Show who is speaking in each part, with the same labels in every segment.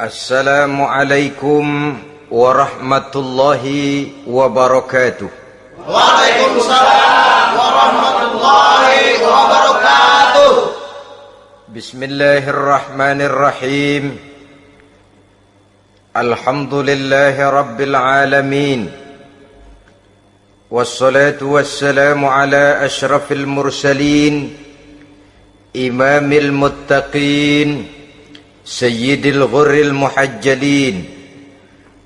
Speaker 1: Assalamualaikum warahmatullahi wabarakatuh.
Speaker 2: Waalaikumsalam warahmatullahi wabarakatuh.
Speaker 1: Bismillahirrahmanirrahim. Alhamdulillahi rabbil alamin. Wassalatu wassalamu ala ashrafil mursalin, imamil muttaqin, sayyidil ghurril muhajjalin,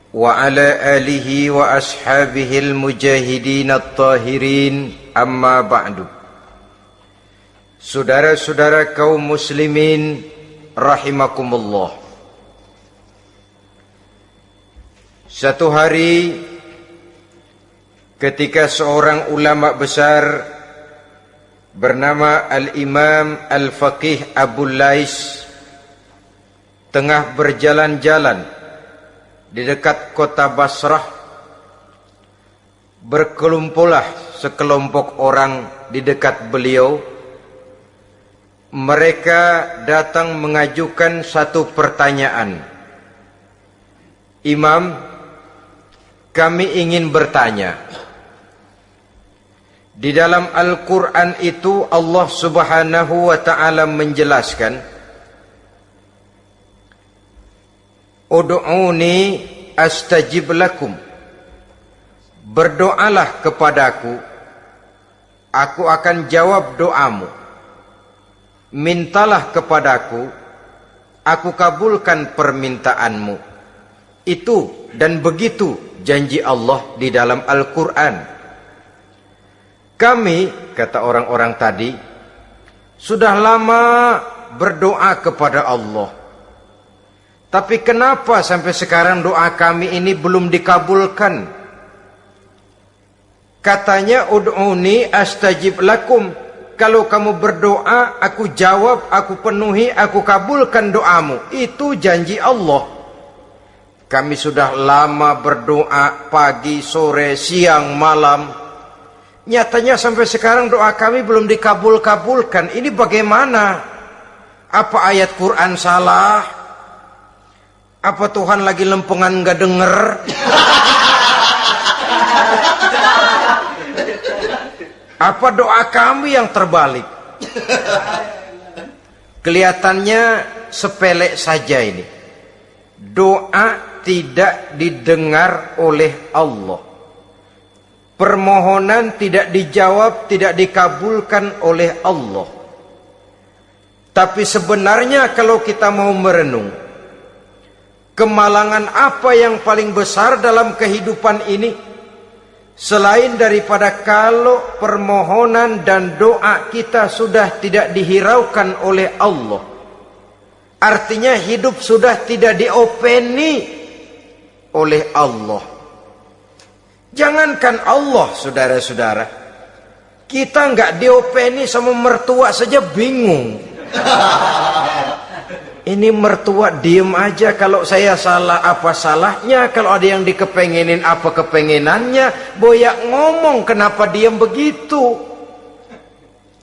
Speaker 1: wa ala alihi wa ashabihil mujahidin at-tahirin, amma ba'du. Saudara-saudara kaum muslimin rahimakumullah. Satu hari ketika seorang ulama besar bernama Al-Imam Al-Faqih Abu Lais tengah berjalan-jalan di dekat kota Basrah, berkelumpulah sekelompok orang di dekat beliau. Mereka datang mengajukan satu pertanyaan. Imam, kami ingin bertanya. Di dalam Al-Quran itu Allah Subhanahu wa ta'ala menjelaskan, Ud'uni astajib lakum. Berdoalah kepadaku, aku akan jawab doamu. Mintalah kepadaku, aku kabulkan permintaanmu. Itu dan begitu janji Allah di dalam Al-Quran. Kami, kata orang-orang tadi, sudah lama berdoa kepada Allah. Tapi kenapa sampai sekarang doa kami ini belum dikabulkan? Katanya, ud'uni astajib lakum. Kalau kamu berdoa, aku jawab, aku penuhi, aku kabulkan doamu. Itu janji Allah. Kami sudah lama berdoa pagi, sore, siang, malam. Nyatanya sampai sekarang doa kami belum dikabulkan. Ini bagaimana? Apa ayat Quran salah? Apa Tuhan lagi lempengan nggak denger? Apa doa kami yang terbalik? Kelihatannya sepele saja ini. Doa tidak didengar oleh Allah. Permohonan tidak dijawab, tidak dikabulkan oleh Allah. Tapi sebenarnya kalau kita mau merenung, kemalangan apa yang paling besar dalam kehidupan ini selain daripada kalau permohonan dan doa kita sudah tidak dihiraukan oleh Allah? Artinya hidup sudah tidak diopeni oleh Allah. Jangankan Allah, saudara-saudara, kita nggak diopeni sama mertua saja bingung. Ini mertua diem aja, kalau saya salah apa salahnya, kalau ada yang dikepengenin apa kepengenannya, boyak ngomong kenapa diem begitu.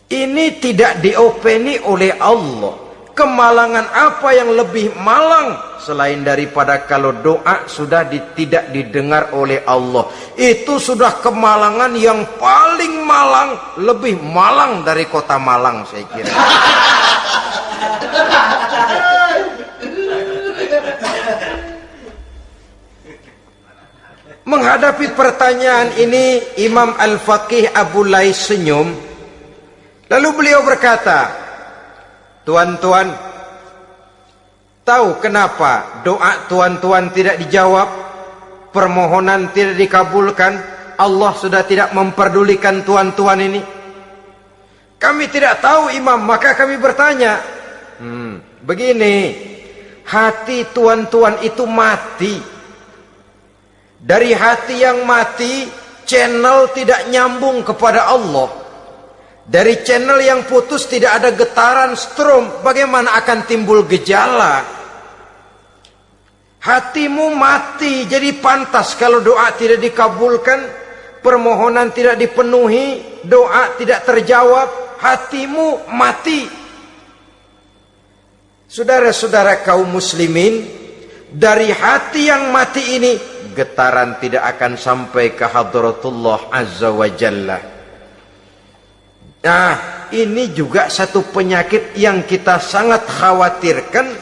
Speaker 1: Ini tidak diopeni oleh Allah. Kemalangan apa yang lebih malang selain daripada kalau doa sudah tidak didengar oleh Allah? Itu sudah kemalangan yang paling malang, lebih malang dari kota Malang saya kira. Menghadapi pertanyaan ini, Imam Al-Faqih Abu Lais senyum. Lalu beliau berkata, tuan-tuan, tahu kenapa doa tuan-tuan tidak dijawab, permohonan tidak dikabulkan? Allah sudah tidak memperdulikan tuan-tuan ini. Kami tidak tahu, Imam, maka kami bertanya. Begini, hati tuan-tuan itu mati. Dari hati yang mati, channel tidak nyambung kepada Allah. Dari channel yang putus tidak ada getaran strom, bagaimana akan timbul gejala? Hatimu mati, jadi pantas kalau doa tidak dikabulkan, permohonan tidak dipenuhi, doa tidak terjawab, hatimu mati. Saudara-saudara kaum muslimin, dari hati yang mati ini, getaran tidak akan sampai ke hadratullah azza wa jalla. Nah, ini juga satu penyakit yang kita sangat khawatirkan,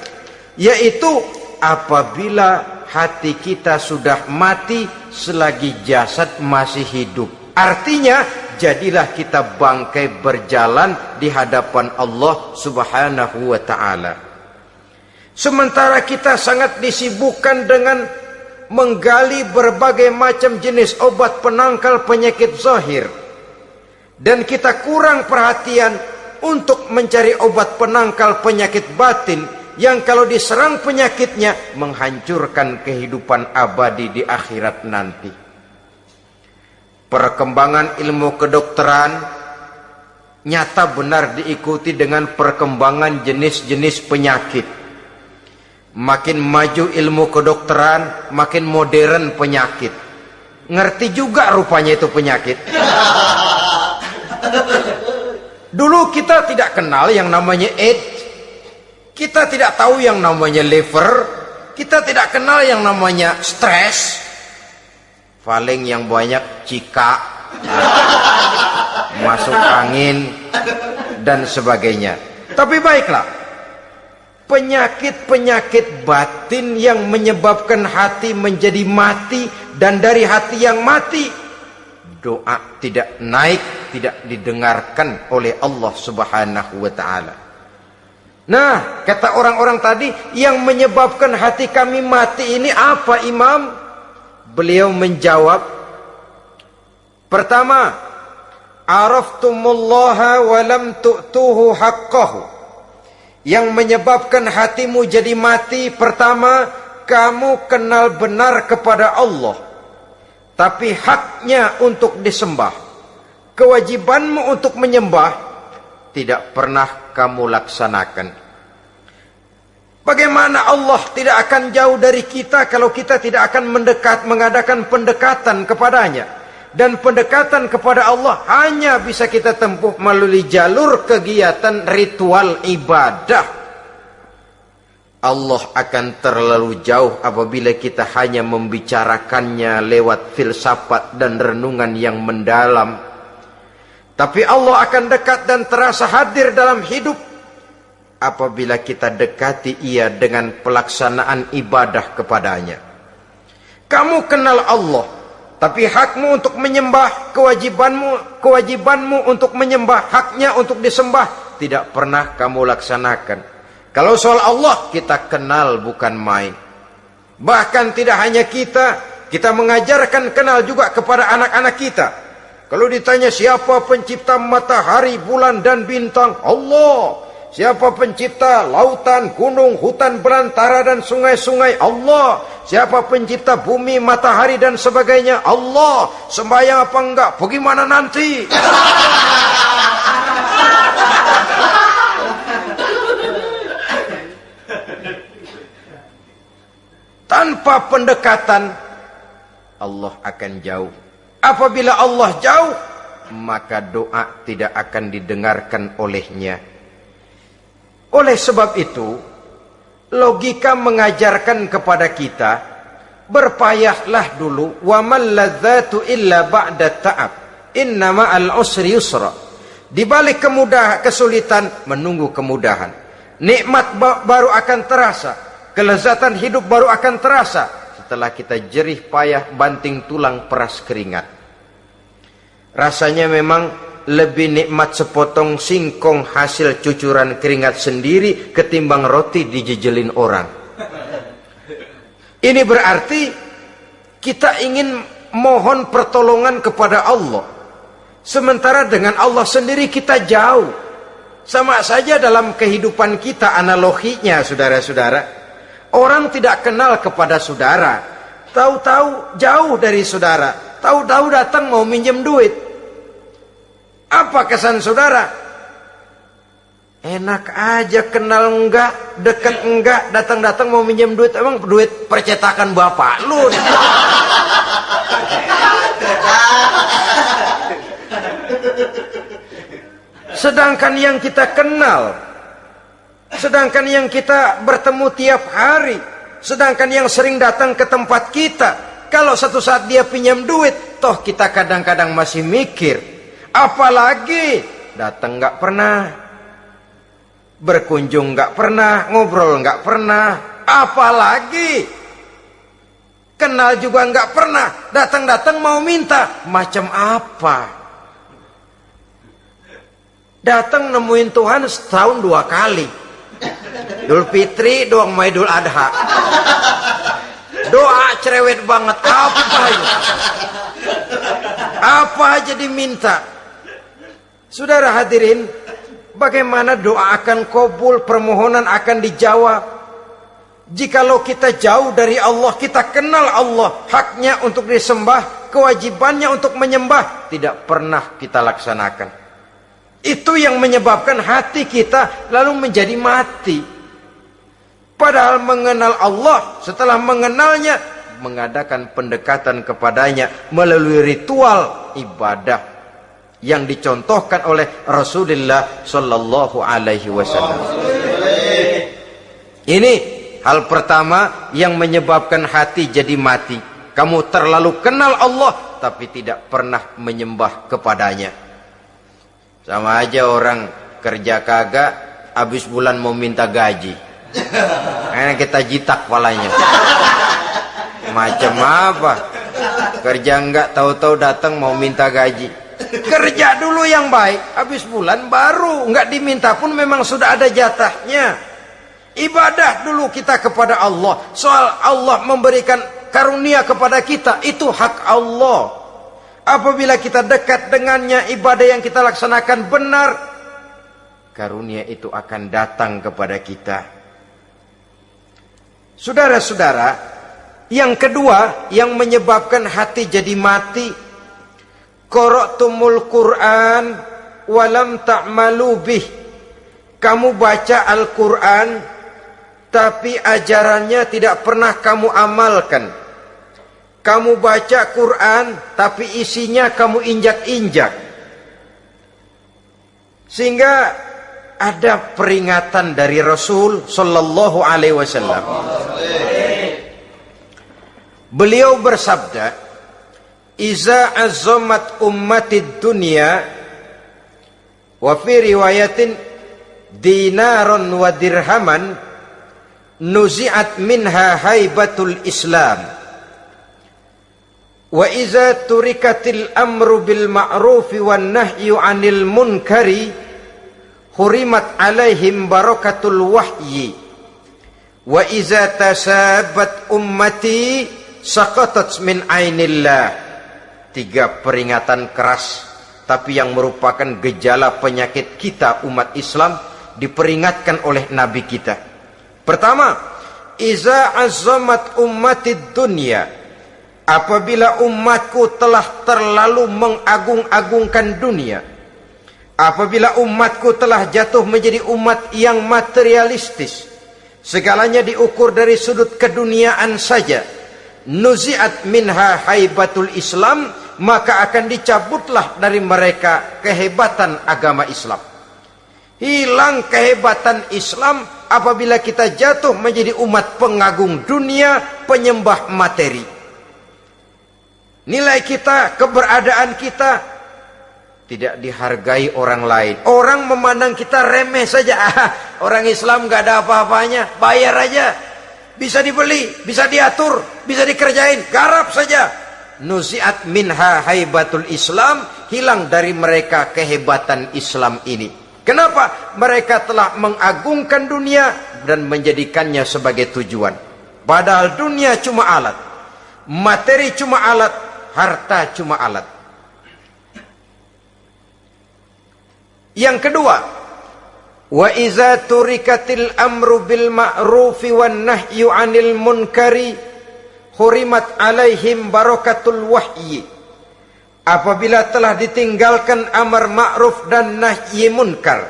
Speaker 1: yaitu apabila hati kita sudah mati selagi jasad masih hidup. Artinya, jadilah kita bangkai berjalan di hadapan Allah Subhanahu wa ta'ala. Sementara kita sangat disibukkan dengan menggali berbagai macam jenis obat penangkal penyakit zahir, dan kita kurang perhatian untuk mencari obat penangkal penyakit batin yang kalau diserang penyakitnya menghancurkan kehidupan abadi di akhirat nanti. Perkembangan ilmu kedokteran nyata benar diikuti dengan perkembangan jenis-jenis penyakit. Makin maju ilmu kedokteran, makin modern penyakit. Ngerti juga rupanya itu penyakit. Dulu kita tidak kenal yang namanya AIDS. Kita tidak tahu yang namanya liver. Kita tidak kenal yang namanya stres. Paling yang banyak cika, masuk angin, dan sebagainya. Tapi baiklah, penyakit-penyakit batin yang menyebabkan hati menjadi mati, dan dari hati yang mati, doa tidak naik, tidak didengarkan oleh Allah Subhanahu wa ta'ala. Nah, kata orang-orang tadi, yang menyebabkan hati kami mati ini apa, Imam? Beliau menjawab, pertama, araftumullaha wa lam tu'tuhu haqqahu. Yang menyebabkan hatimu jadi mati, pertama, kamu kenal benar kepada Allah, tapi haknya untuk disembah, kewajibanmu untuk menyembah, tidak pernah kamu laksanakan. Bagaimana Allah tidak akan jauh dari kita kalau kita tidak akan mengadakan pendekatan kepadanya? Dan pendekatan kepada Allah hanya bisa kita tempuh melalui jalur kegiatan ritual ibadah. Allah akan terlalu jauh apabila kita hanya membicarakannya lewat filsafat dan renungan yang mendalam. Tapi Allah akan dekat dan terasa hadir dalam hidup apabila kita dekati ia dengan pelaksanaan ibadah kepadanya. Kamu kenal Allah, tapi hakmu untuk menyembah, kewajibanmu untuk menyembah, haknya untuk disembah, tidak pernah kamu laksanakan. Kalau soal Allah, kita kenal bukan main. Bahkan tidak hanya kita mengajarkan kenal juga kepada anak-anak kita. Kalau ditanya siapa pencipta matahari, bulan dan bintang, Allah. Siapa pencipta lautan, gunung, hutan belantara dan sungai-sungai? Allah. Siapa pencipta bumi, matahari dan sebagainya? Allah. Sembahyang apa enggak? Bagaimana nanti? Tanpa pendekatan, Allah akan jauh. Apabila Allah jauh, maka doa tidak akan didengarkan olehnya. Oleh sebab itu, logika mengajarkan kepada kita, berpayahlah dulu, wa mal ladzatu illa ba'da ta'ab, inna ma'al usri yusra. Di balik kesulitan menunggu kemudahan. Nikmat baru akan terasa, kelezatan hidup baru akan terasa setelah kita jerih payah banting tulang peras keringat. Rasanya memang lebih nikmat sepotong singkong hasil cucuran keringat sendiri ketimbang roti dijejelin orang. Ini berarti kita ingin mohon pertolongan kepada Allah, sementara dengan Allah sendiri kita jauh. Sama saja dalam kehidupan kita analoginya, saudara-saudara. Orang tidak kenal kepada saudara, tahu-tahu jauh dari saudara, tahu-tahu datang mau minjem duit. Apa kesan saudara? Enak aja, kenal enggak, dekat enggak, datang-datang mau minjem duit. Emang duit percetakan bapak lu? Sedangkan yang kita kenal, sedangkan yang kita bertemu tiap hari, Sedangkan yang sering datang ke tempat kita, kalau satu saat dia pinjam duit, toh kita kadang-kadang masih mikir. Apalagi datang nggak pernah, berkunjung nggak pernah, ngobrol nggak pernah, apalagi kenal juga nggak pernah, datang-datang mau minta. Macam apa? Datang nemuin Tuhan setahun 2 kali, Idul Fitri doang sama Idul Adha. Doa cerewet banget, apa aja diminta. Saudara hadirin, bagaimana doa akan kabul, permohonan akan dijawab? Jikalau kita jauh dari Allah, kita kenal Allah, haknya untuk disembah, kewajibannya untuk menyembah, tidak pernah kita laksanakan. Itu yang menyebabkan hati kita lalu menjadi mati. Padahal mengenal Allah, setelah mengenalnya, mengadakan pendekatan kepadanya melalui ritual ibadah yang dicontohkan oleh Rasulullah Sallallahu Alaihi Wasallam. Ini hal pertama yang menyebabkan hati jadi mati. Kamu terlalu kenal Allah tapi tidak pernah menyembah kepadanya. Sama aja orang kerja kagak, habis bulan mau minta gaji. Enak kita jitak kepalanya. Macam apa? Kerja enggak, tahu-tahu datang mau minta gaji. Kerja dulu yang baik, habis bulan baru enggak diminta pun memang sudah ada jatahnya. Ibadah dulu kita kepada Allah. Soal Allah memberikan karunia kepada kita, itu hak Allah. Apabila kita dekat dengannya, ibadah yang kita laksanakan benar, karunia itu akan datang kepada kita. Saudara-saudara, yang kedua yang menyebabkan hati jadi mati, qara'tumul Qur'an walam ta'malu bih. Kamu baca Al-Qur'an tapi ajarannya tidak pernah kamu amalkan. Kamu baca Quran tapi isinya kamu injak-injak. Sehingga ada peringatan dari Rasul Sallallahu Alaihi Wasallam. Beliau bersabda, "Iza azzamat ummatid dunya wa fi riwayatin dinaron wa dirhaman nuzi'at minha haibatul Islam. Wa iza turikatil amru bil ma'rufi wan nahyu 'anil munkari hurimat 'alaihim barakatul wahyi. Wa iza tasabat ummati saqatat min 'ainillah." 3 peringatan keras tapi yang merupakan gejala penyakit kita umat Islam diperingatkan oleh Nabi kita. Pertama, iza azzamat ummatid dunya. Apabila umatku telah terlalu mengagung-agungkan dunia, apabila umatku telah jatuh menjadi umat yang materialistis, segalanya diukur dari sudut keduniaan saja, nuzi'at minha haibatul Islam, maka akan dicabutlah dari mereka kehebatan agama Islam. Hilang kehebatan Islam apabila kita jatuh menjadi umat pengagung dunia, penyembah materi. Nilai kita, keberadaan kita tidak dihargai orang lain. Orang memandang kita remeh saja. Orang Islam gak ada apa-apanya, bayar aja. Bisa dibeli, bisa diatur, bisa dikerjain, garap saja. Nuzi'at minha haibatul Islam, hilang dari mereka kehebatan Islam ini. Kenapa? Mereka telah mengagungkan dunia dan menjadikannya sebagai tujuan. Padahal dunia cuma alat, materi cuma alat, harta cuma alat. Yang kedua, wa iza turikatil amru bil ma'rufi wan nahyu 'anil munkari hurimat 'alaihim barakatul wahyi. Apabila telah ditinggalkan amar ma'ruf dan nahi munkar,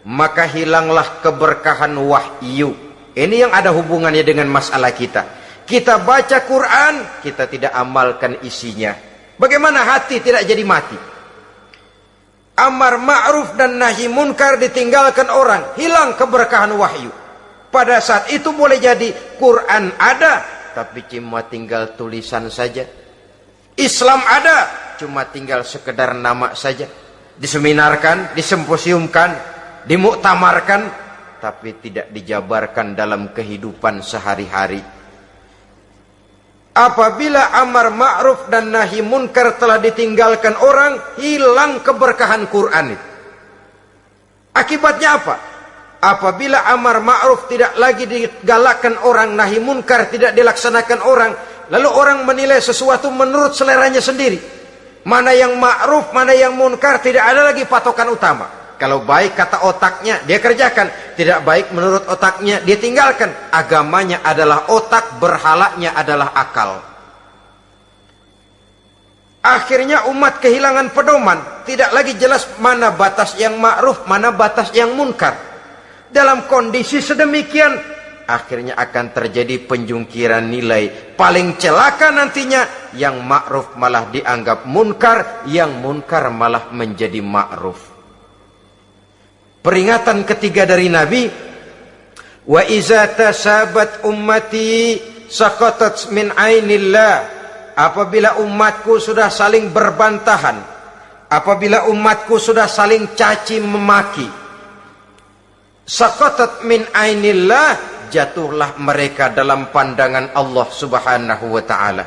Speaker 1: maka hilanglah keberkahan wahyu. Ini yang ada hubungannya dengan masalah kita. Kita baca Quran, kita tidak amalkan isinya. Bagaimana hati tidak jadi mati? Amar ma'ruf dan nahi munkar ditinggalkan orang, hilang keberkahan wahyu. Pada saat itu boleh jadi Quran ada, tapi cuma tinggal tulisan saja. Islam ada, cuma tinggal sekedar nama saja. Diseminarkan, disemposiumkan, dimuktamarkan, tapi tidak dijabarkan dalam kehidupan sehari-hari. Apabila amar ma'ruf dan nahi munkar telah ditinggalkan orang, hilang keberkahan Quran itu. Akibatnya apa? Apabila amar ma'ruf tidak lagi digalakkan orang, nahi munkar tidak dilaksanakan orang, lalu orang menilai sesuatu menurut seleranya sendiri. Mana yang ma'ruf, mana yang munkar, tidak ada lagi patokan utama. Kalau baik kata otaknya, dia kerjakan. Tidak baik menurut otaknya, dia tinggalkan. Agamanya adalah otak, berhalanya adalah akal. Akhirnya umat kehilangan pedoman. Tidak lagi jelas mana batas yang ma'ruf, mana batas yang munkar. Dalam kondisi sedemikian, akhirnya akan terjadi penjungkiran nilai. Paling celaka nantinya, yang ma'ruf malah dianggap munkar, yang munkar malah menjadi ma'ruf. Peringatan ketiga dari Nabi, wa iza tasabat ummati saqatat min ainillah. Apabila umatku sudah saling berbantahan, apabila umatku sudah saling caci memaki, saqatat min ainillah, jatuhlah mereka dalam pandangan Allah Subhanahu wa taala.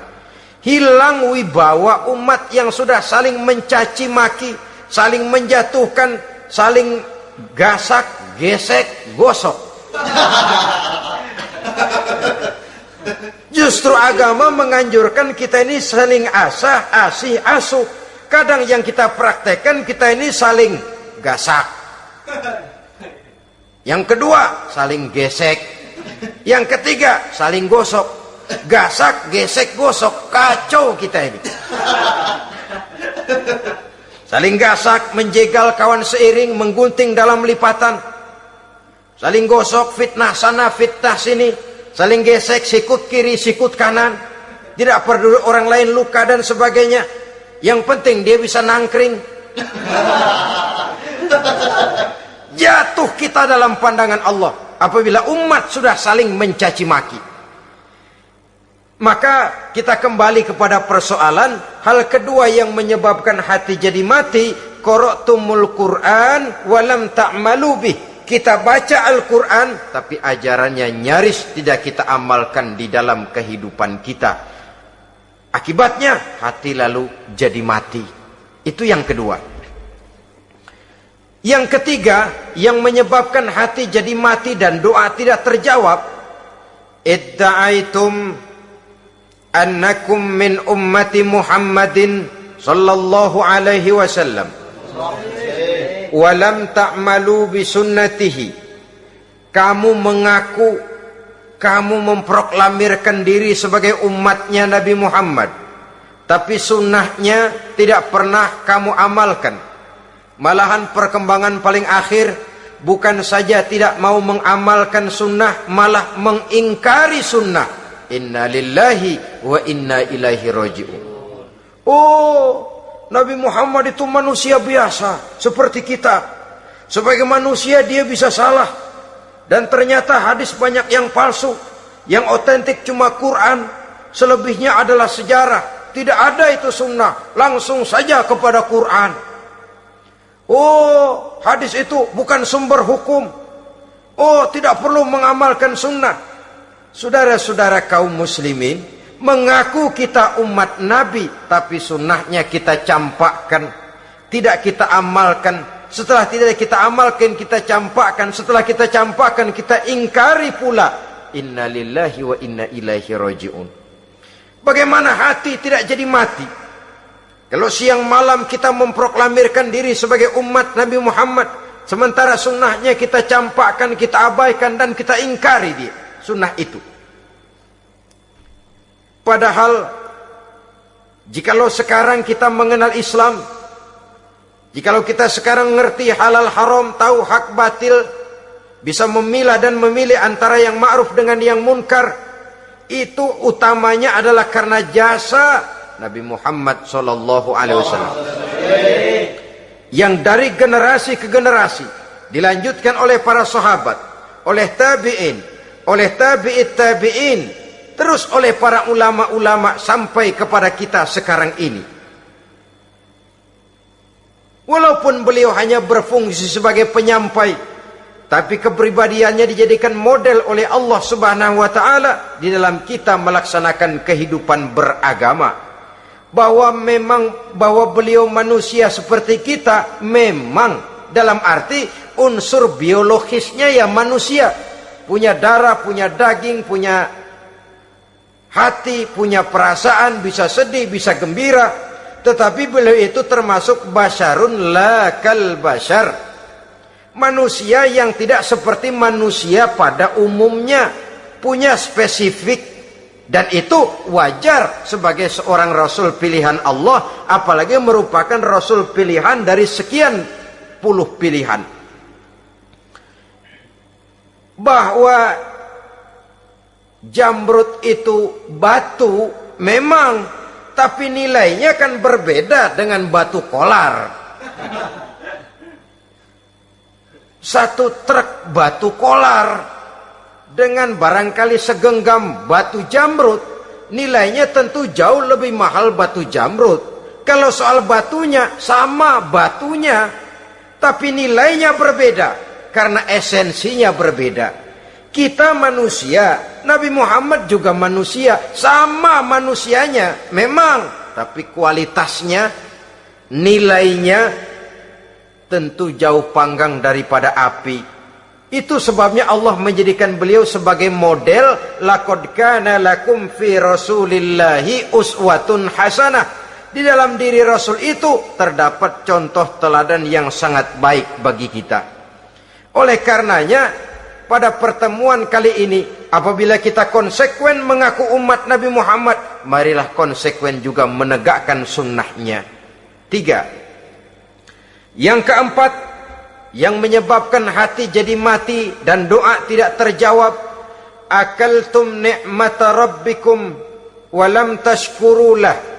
Speaker 1: Hilang wibawa umat yang sudah saling mencaci maki, saling menjatuhkan, saling gasak, gesek, gosok. Justru agama menganjurkan kita ini saling asah, asih, asuh. Kadang yang kita praktekkan, kita ini saling gasak. Yang kedua, saling gesek. Yang ketiga, saling gosok. Gasak, gesek, gosok. Kacau kita ini. Saling gasak, menjegal kawan seiring, menggunting dalam lipatan. Saling gosok, fitnah sana, fitnah sini. Saling gesek, sikut kiri, sikut kanan. Tidak peduli orang lain luka dan sebagainya. Yang penting dia bisa nangkring. Jatuh kita dalam pandangan Allah apabila umat sudah saling mencaci maki. Maka kita kembali kepada persoalan, hal kedua yang menyebabkan hati jadi mati, qara'tumul Qur'an walam ta'malu bih. Kita baca Al-Quran, tapi ajarannya nyaris tidak kita amalkan di dalam kehidupan kita. Akibatnya hati lalu jadi mati. Itu yang kedua. Yang ketiga, yang menyebabkan hati jadi mati dan doa tidak terjawab, idda'aitum annakum min ummati Muhammadin sallallahu alaihi wasallam walam ta'malu bisunnatihi. Kamu mengaku, kamu memproklamirkan diri sebagai umatnya Nabi Muhammad, tapi sunnahnya tidak pernah kamu amalkan. Malahan perkembangan paling akhir, bukan saja tidak mau mengamalkan sunnah, malah mengingkari sunnah. Inna lillahi wa inna ilaihi raji'un. Oh, Nabi Muhammad itu manusia biasa seperti kita. Sebagai manusia dia bisa salah. Dan ternyata hadis banyak yang palsu. Yang otentik cuma Quran. Selebihnya adalah sejarah. Tidak ada itu sunnah. Langsung saja kepada Quran. Oh, hadis itu bukan sumber hukum. Oh, tidak perlu mengamalkan sunnah. Saudara-saudara kaum muslimin, mengaku kita umat Nabi, tapi sunnahnya kita campakkan, tidak kita amalkan. Setelah tidak kita amalkan, kita campakkan. Setelah kita campakkan, kita ingkari pula. Inna lillahi wa inna ilaihi raji'un. Bagaimana hati tidak jadi mati? Kalau siang malam kita memproklamirkan diri sebagai umat Nabi Muhammad, sementara sunnahnya kita campakkan, kita abaikan, dan kita ingkari dia, sunnah itu. Padahal jikalau sekarang kita mengenal Islam, jikalau kita sekarang ngerti halal haram, tahu hak batil, bisa memilah dan memilih antara yang ma'ruf dengan yang munkar, itu utamanya adalah karena jasa Nabi Muhammad sallallahu alaihi wasallam. Yang dari generasi ke generasi dilanjutkan oleh para sahabat, oleh tabi'in, oleh tabi'in, terus oleh para ulama-ulama sampai kepada kita sekarang ini. Walaupun beliau hanya berfungsi sebagai penyampai, tapi kepribadiannya dijadikan model oleh Allah Subhanahu wa taala di dalam kita melaksanakan kehidupan beragama. Bahwa beliau manusia seperti kita, memang dalam arti unsur biologisnya ya manusia, punya darah, punya daging, punya hati, punya perasaan, bisa sedih, bisa gembira. Tetapi beliau itu termasuk basyarun la kal basyar, manusia yang tidak seperti manusia pada umumnya, punya spesifik, dan itu wajar sebagai seorang rasul pilihan Allah, apalagi merupakan rasul pilihan dari sekian puluh pilihan. Bahwa jamrud itu batu memang, tapi nilainya kan berbeda dengan batu kolar. Satu truk batu kolar dengan barangkali segenggam batu jamrud, nilainya tentu jauh lebih mahal batu jamrud. Kalau soal batunya, sama batunya, tapi nilainya berbeda karena esensinya berbeda. Kita manusia, Nabi Muhammad juga manusia, sama manusianya memang, tapi kualitasnya, nilainya tentu jauh panggang daripada api. Itu sebabnya Allah menjadikan beliau sebagai model. Laqad kana lakum fi rasulillahi uswatun hasanah. Di dalam diri Rasul itu terdapat contoh teladan yang sangat baik bagi kita. Oleh karenanya, pada pertemuan kali ini, apabila kita konsekuen mengaku umat Nabi Muhammad, marilah konsekuen juga menegakkan sunnahnya. 3. Yang keempat, yang menyebabkan hati jadi mati dan doa tidak terjawab, akaltum ni'mata rabbikum walam tashkurulah.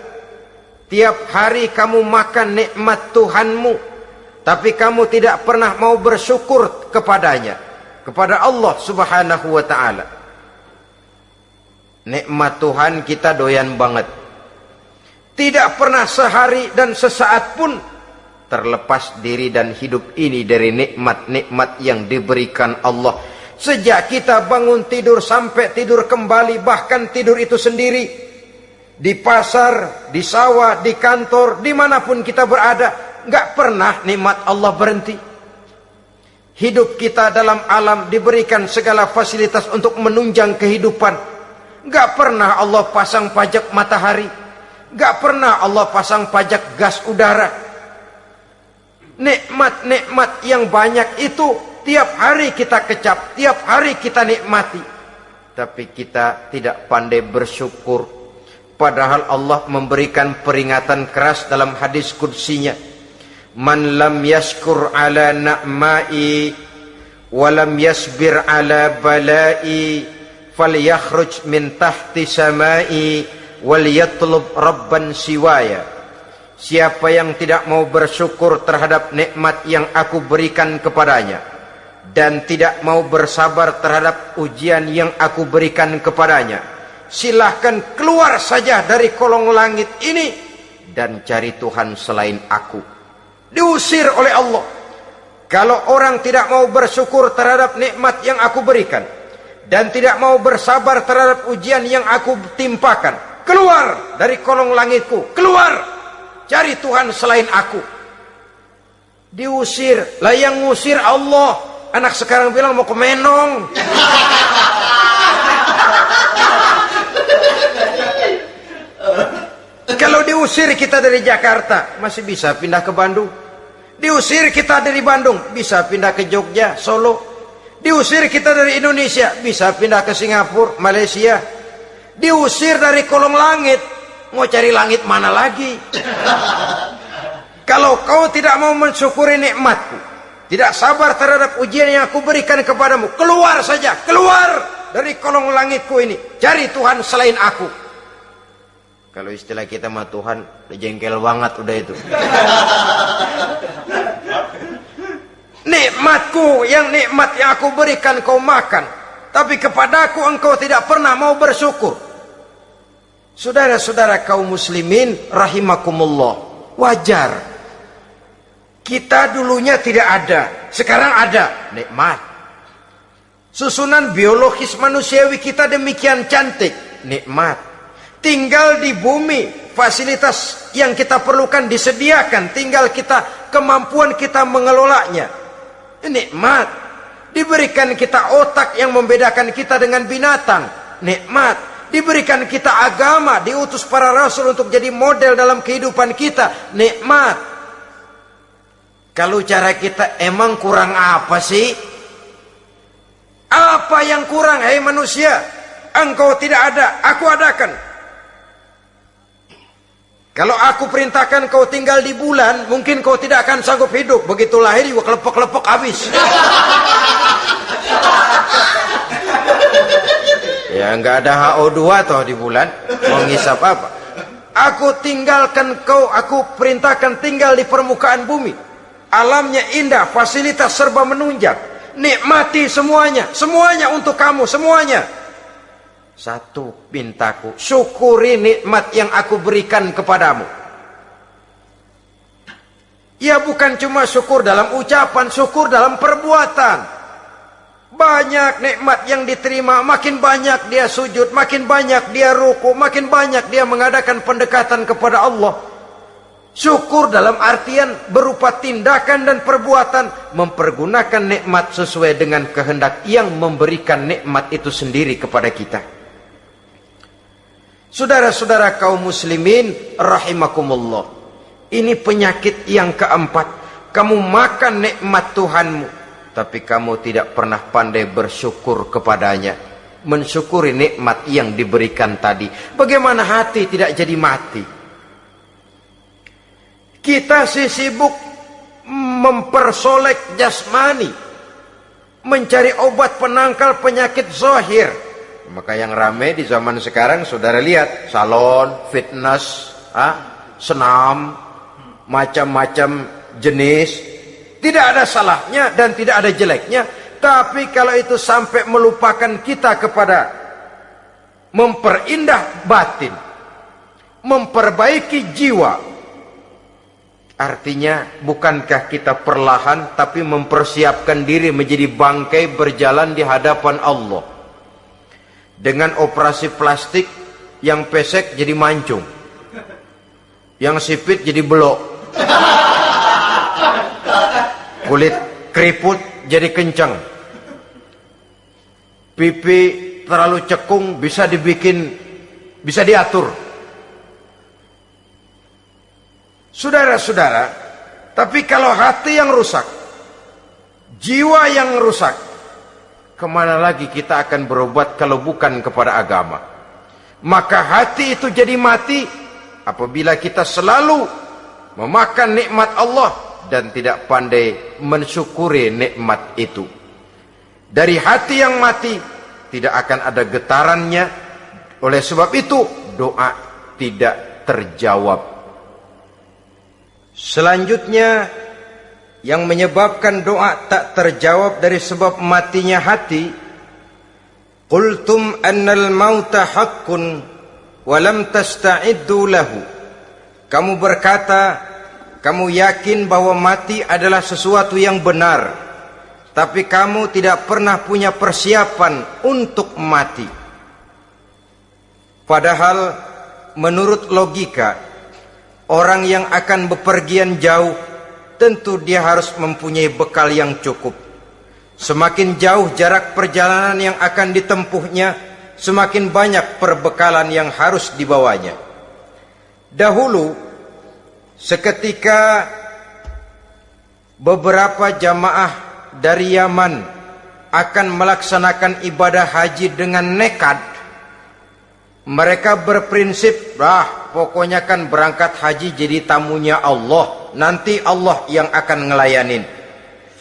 Speaker 1: Tiap hari kamu makan nikmat Tuhanmu, tapi kamu tidak pernah mau bersyukur kepadanya, kepada Allah Subhanahu wa ta'ala. Nikmat Tuhan kita doyan banget. Tidak pernah sehari dan sesaat pun terlepas diri dan hidup ini dari nikmat-nikmat yang diberikan Allah. Sejak kita bangun tidur sampai tidur kembali, bahkan tidur itu sendiri, di pasar, di sawah, di kantor, dimanapun kita berada, nggak pernah nikmat Allah berhenti. Hidup kita dalam alam diberikan segala fasilitas untuk menunjang kehidupan. Nggak pernah Allah pasang pajak matahari, nggak pernah Allah pasang pajak gas udara. Nikmat-nikmat yang banyak itu tiap hari kita kecap, tiap hari kita nikmati, tapi kita tidak pandai bersyukur. Padahal Allah memberikan peringatan keras dalam hadis qudsinya, man lam yashkur ala na'mai wa lam yasbir ala balai falyakhruj min tahti samai wal yatlub rabban siwaya. Siapa yang tidak mau bersyukur terhadap nikmat yang aku berikan kepadanya dan tidak mau bersabar terhadap ujian yang aku berikan kepadanya, silahkan keluar saja dari kolong langit ini dan cari Tuhan selain aku. Diusir oleh Allah. Kalau orang tidak mau bersyukur terhadap nikmat yang aku berikan dan tidak mau bersabar terhadap ujian yang aku timpakan, keluar dari kolong langitku, keluar, cari Tuhan selain aku. Diusir. Lah yang ngusir Allah. Anak sekarang bilang mau ke Menong. Kalau diusir kita dari Jakarta, masih bisa pindah ke Bandung. Diusir kita dari Bandung, bisa pindah ke Jogja, Solo. Diusir kita dari Indonesia, bisa pindah ke Singapura, Malaysia. Diusir dari kolong langit, mau cari langit mana lagi? Kalau kau tidak mau mensyukuri nikmatku, tidak sabar terhadap ujian yang aku berikan kepadamu, keluar saja, keluar dari kolong langitku ini, cari Tuhan selain aku. Kalau istilah kita mah Tuhan udah jengkel banget udah itu. Nikmatku, yang nikmat yang aku berikan kau makan, tapi kepadaku engkau tidak pernah mau bersyukur. Saudara-saudara kaum muslimin rahimakumullah, wajar. Kita dulunya tidak ada, sekarang ada, nikmat. Susunan biologis manusiawi kita demikian cantik, nikmat. Tinggal di bumi, fasilitas yang kita perlukan disediakan, tinggal kemampuan kita mengelolanya, nikmat. Diberikan kita otak yang membedakan kita dengan binatang, nikmat. Diberikan kita agama, diutus para rasul untuk jadi model dalam kehidupan kita, nikmat. Kalau cara kita emang kurang apa sih? Apa yang kurang, hei manusia? Engkau tidak ada, aku adakan. Kalau aku perintahkan kau tinggal di bulan, mungkin kau tidak akan sanggup hidup. Begitu lahir juga kelepek-kelepek habis. Ya nggak ada HO2 toh di bulan, mau ngisap apa? Aku perintahkan tinggal di permukaan bumi. Alamnya indah, fasilitas serba menunjang. Nikmati semuanya, semuanya untuk kamu, semuanya. Satu pintaku, syukuri nikmat yang aku berikan kepadamu. Ya bukan cuma syukur dalam ucapan, syukur dalam perbuatan. Banyak nikmat yang diterima, makin banyak dia sujud, makin banyak dia ruku, makin banyak dia mengadakan pendekatan kepada Allah. Syukur dalam artian berupa tindakan dan perbuatan, mempergunakan nikmat sesuai dengan kehendak yang memberikan nikmat itu sendiri kepada kita. Saudara-saudara kaum muslimin rahimakumullah, ini penyakit yang keempat. Kamu makan nikmat Tuhanmu, tapi kamu tidak pernah pandai bersyukur kepadanya, mensyukuri nikmat yang diberikan tadi. Bagaimana hati tidak jadi mati? Kita sibuk mempersolek jasmani, mencari obat penangkal penyakit zahir. Maka yang ramai di zaman sekarang, saudara lihat, salon, fitness, senam, macam-macam jenis. Tidak ada salahnya dan tidak ada jeleknya. Tapi kalau itu sampai melupakan kita kepada memperindah batin, memperbaiki jiwa, artinya bukankah kita perlahan tapi mempersiapkan diri menjadi bangkai berjalan di hadapan Allah. Dengan operasi plastik, yang pesek jadi mancung, yang sipit jadi belok, kulit keriput jadi kencang, pipi terlalu cekung bisa diatur. Saudara-saudara, tapi kalau hati yang rusak, jiwa yang rusak, kemana lagi kita akan berobat kalau bukan kepada agama? Maka hati itu jadi mati apabila kita selalu memakan nikmat Allah dan tidak pandai mensyukuri nikmat itu. Dari hati yang mati tidak akan ada getarannya. Oleh sebab itu doa tidak terjawab. Selanjutnya yang menyebabkan doa tak terjawab dari sebab matinya hati, qultum annal mauta haqqun wa lam tasta'iddu lahu. Kamu berkata, kamu yakin bahwa mati adalah sesuatu yang benar, tapi kamu tidak pernah punya persiapan untuk mati. Padahal menurut logika, orang yang akan bepergian jauh tentu dia harus mempunyai bekal yang cukup. Semakin jauh jarak perjalanan yang akan ditempuhnya, semakin banyak perbekalan yang harus dibawanya. Dahulu, seketika beberapa jamaah dari Yaman akan melaksanakan ibadah haji dengan nekat, mereka berprinsip, pokoknya kan berangkat haji jadi tamunya Allah, nanti Allah yang akan ngelayanin.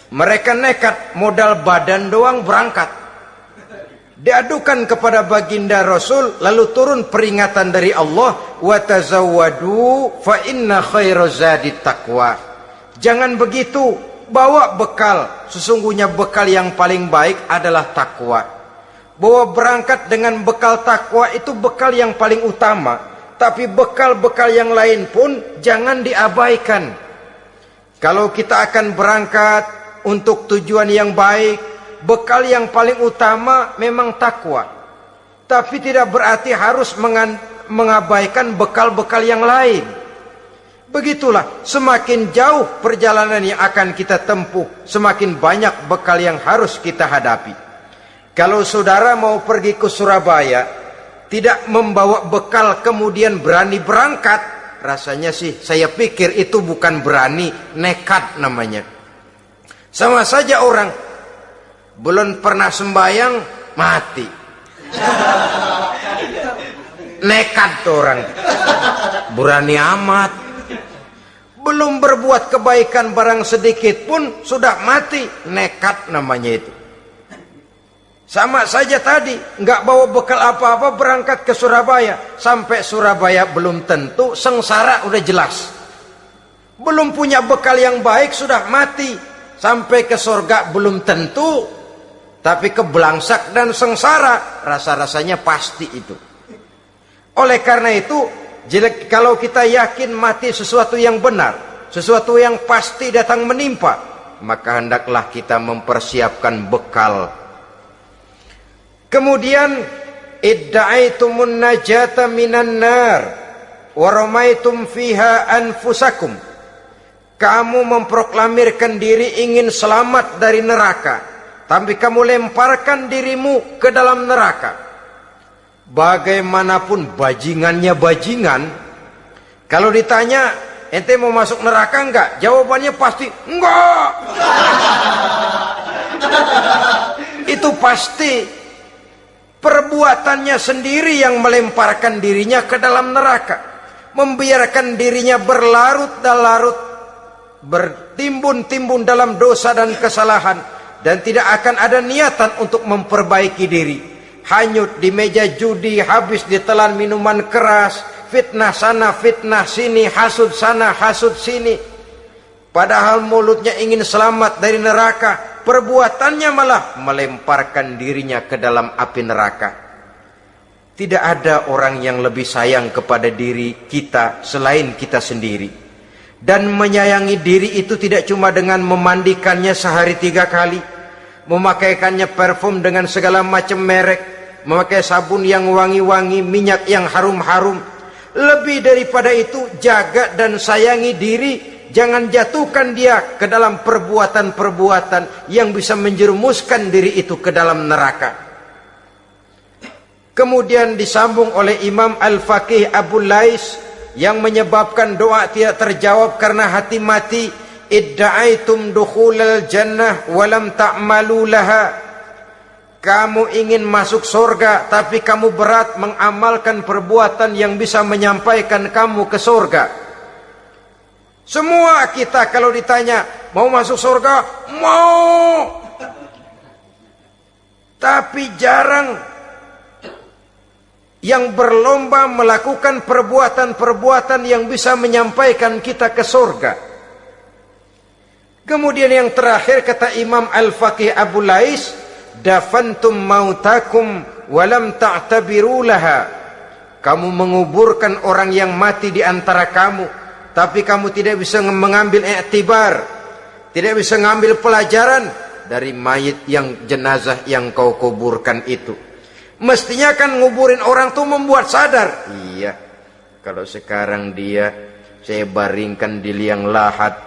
Speaker 1: Mereka nekat, modal badan doang berangkat. Diadukan kepada baginda Rasul, lalu turun peringatan dari Allah, wa tazawwadu fa inna khairaz zadi taqwa. Jangan begitu, bawa bekal, sesungguhnya bekal yang paling baik adalah takwa. bahwa berangkat dengan bekal takwa itu bekal yang paling utama, tapi bekal-bekal yang lain pun jangan diabaikan. Kalau kita akan berangkat untuk tujuan yang baik, bekal yang paling utama memang takwa, tapi tidak berarti harus mengabaikan bekal-bekal yang lain. Begitulah, semakin jauh perjalanan yang akan kita tempuh, semakin banyak bekal yang harus kita hadapi. Kalau saudara mau pergi ke Surabaya, tidak membawa bekal kemudian berani berangkat, rasanya sih saya pikir itu bukan berani, nekat namanya. Sama saja orang belum pernah sembahyang mati, nekat tuh orang, berani amat. Belum berbuat kebaikan barang sedikit pun sudah mati, nekat namanya itu. Sama saja tadi, nggak bawa bekal apa-apa berangkat ke Surabaya. Sampai Surabaya belum tentu, sengsara udah jelas. Belum punya bekal yang baik sudah mati. Sampai ke surga belum tentu, tapi kebelangsak dan sengsara rasa-rasanya pasti itu. Oleh karena itu, kalau kita yakin mati sesuatu yang benar, sesuatu yang pasti datang menimpa, maka hendaklah kita mempersiapkan bekal. Kemudian idda'aitumun najata minan nar wa ramaitum fiha anfusakum. Kamu memproklamirkan diri ingin selamat dari neraka, tapi kamu lemparkan dirimu ke dalam neraka. Bagaimanapun bajingannya bajingan, kalau ditanya ente mau masuk neraka enggak? Jawabannya pasti enggak. Itu pasti. Perbuatannya sendiri yang melemparkan dirinya ke dalam neraka, membiarkan dirinya berlarut-larut, bertimbun-timbun dalam dosa dan kesalahan, dan tidak akan ada niatan untuk memperbaiki diri. Hanyut di meja judi, habis ditelan minuman keras, fitnah sana fitnah sini, hasud sana hasud sini. Padahal mulutnya ingin selamat dari neraka, perbuatannya malah melemparkan dirinya ke dalam api neraka. Tidak ada orang yang lebih sayang kepada diri kita selain kita sendiri. Dan menyayangi diri itu tidak cuma dengan memandikannya sehari 3 kali, memakaikannya parfum dengan segala macam merek, memakai sabun yang wangi-wangi, minyak yang harum-harum. Lebih daripada itu, jaga dan sayangi diri. Jangan jatuhkan dia ke dalam perbuatan-perbuatan yang bisa menjerumuskan diri itu ke dalam neraka. Kemudian disambung oleh Imam Al-Faqih Abu Lais yang menyebabkan doa tidak terjawab karena hati mati. Idda'aitum dukhulal jannah walam ta'malu laha. Kamu ingin masuk surga, tapi kamu berat mengamalkan perbuatan yang bisa menyampaikan kamu ke surga. Semua kita kalau ditanya mau masuk surga, mau. Tapi jarang yang berlomba melakukan perbuatan-perbuatan yang bisa menyampaikan kita ke surga. Kemudian yang terakhir kata Imam Al-Faqih Abu Lais, dafantum mautakum walam ta'tabiru laha. Kamu menguburkan orang yang mati di antara kamu, tapi kamu tidak bisa mengambil i'tibar, tidak bisa mengambil pelajaran dari mayit yang jenazah yang kau kuburkan itu. Mestinya kan nguburin orang tuh membuat sadar. Iya, kalau sekarang dia saya baringkan di liang lahat,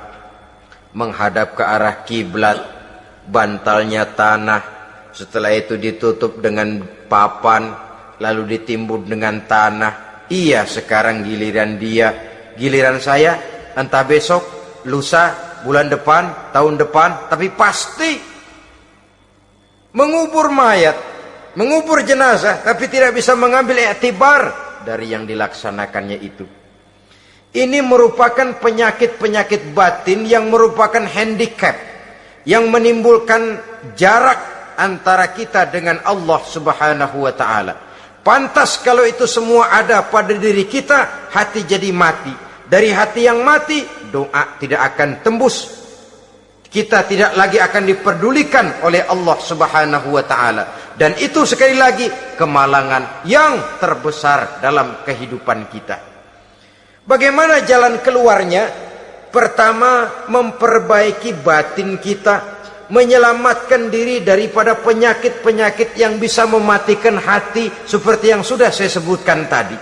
Speaker 1: menghadap ke arah kiblat, bantalnya tanah, setelah itu ditutup dengan papan, lalu ditimbun dengan tanah. Iya, sekarang giliran dia. Giliran saya, entah besok, lusa, bulan depan, tahun depan, tapi pasti mengubur mayat, mengubur jenazah, tapi tidak bisa mengambil i'tibar dari yang dilaksanakannya itu. Ini merupakan penyakit-penyakit batin yang merupakan handicap, yang menimbulkan jarak antara kita dengan Allah Subhanahu wa ta'ala. Pantas kalau itu semua ada pada diri kita, hati jadi mati. Dari hati yang mati, doa tidak akan tembus. Kita tidak lagi akan diperdulikan oleh Allah Subhanahu wa ta'ala. Dan itu sekali lagi kemalangan yang terbesar dalam kehidupan kita. Bagaimana jalan keluarnya? Pertama, memperbaiki batin kita, menyelamatkan diri daripada penyakit-penyakit yang bisa mematikan hati seperti yang sudah saya sebutkan tadi.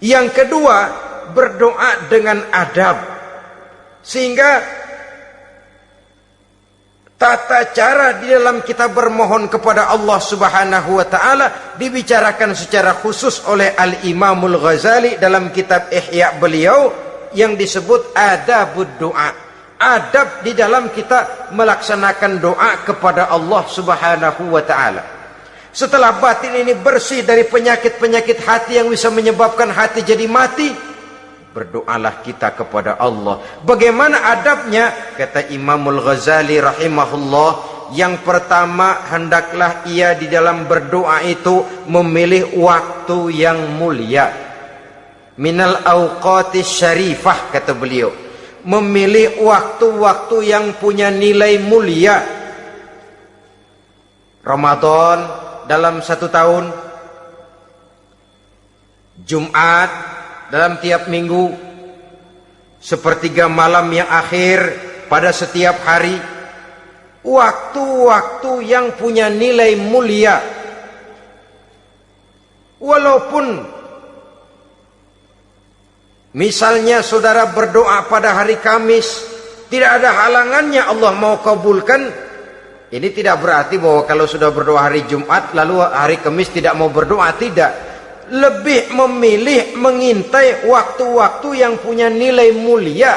Speaker 1: Yang kedua, berdoa dengan adab, sehingga tata cara di dalam kita bermohon kepada Allah Subhanahu wa taala dibicarakan secara khusus oleh Al-Imamul Ghazali dalam kitab Ihya beliau yang disebut adabud doa. Adab di dalam kita melaksanakan doa kepada Allah Subhanahu wa taala. Setelah batin ini bersih dari penyakit-penyakit hati yang bisa menyebabkan hati jadi mati, berdoalah kita kepada Allah. Bagaimana adabnya? Kata Imamul Ghazali rahimahullah, yang pertama hendaklah ia di dalam berdoa itu memilih waktu yang mulia. Minal awqatis syarifah, kata beliau. Memilih waktu-waktu yang punya nilai mulia. Ramadan dalam 1 tahun, Jumat dalam tiap minggu, sepertiga malam yang akhir pada setiap hari. Waktu-waktu yang punya nilai mulia. Walaupun misalnya saudara berdoa pada hari Kamis, tidak ada halangannya Allah mau kabulkan. Ini tidak berarti bahwa kalau sudah berdoa hari Jumat lalu hari Kamis tidak mau berdoa, tidak. Lebih memilih mengintai waktu-waktu yang punya nilai mulia.